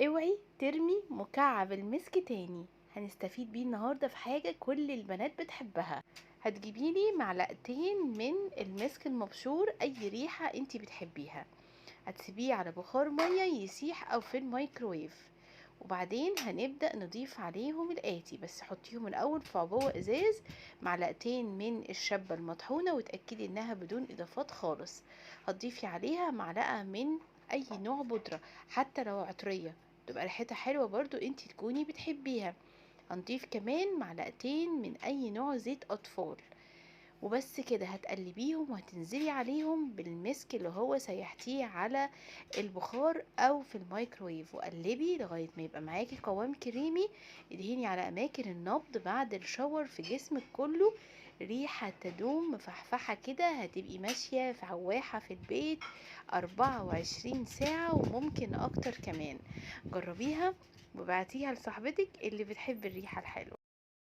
اوعي ترمي مكعب المسك تاني، هنستفيد بيه النهاردة في حاجة كل البنات بتحبها. هتجيبيلي معلقتين من المسك المبشور، اي ريحة انتي بتحبيها. هتسيبيه على بخار مية يسيح او في الميكرويف، وبعدين هنبدأ نضيف عليهم الآتي. بس حطيهم الأول في عبوة إزاز. معلقتين من الشبة المطحونة، وتأكدي إنها بدون إضافات خالص. هتضيفي عليها معلقة من أي نوع بودرة، حتى لو عطرية تبقى ريحتها حلوة برضو انتي تكوني بتحبيها. هنضيف كمان معلقتين من أي نوع زيت أطفال. وبس كده هتقلبيهم، وهتنزلي عليهم بالمسك اللي هو سيحتيه على البخار او في الميكرويف، وقلبي لغاية ما يبقى معاكي قوام كريمي. ادهني على اماكن النبض بعد الشاور في جسمك كله. ريحة تدوم مفحفحة كده، هتبقي ماشية في عواحة في البيت 24 ساعة وممكن اكتر كمان. جربيها وبعتيها لصاحبتك اللي بتحب الريحة الحلوة.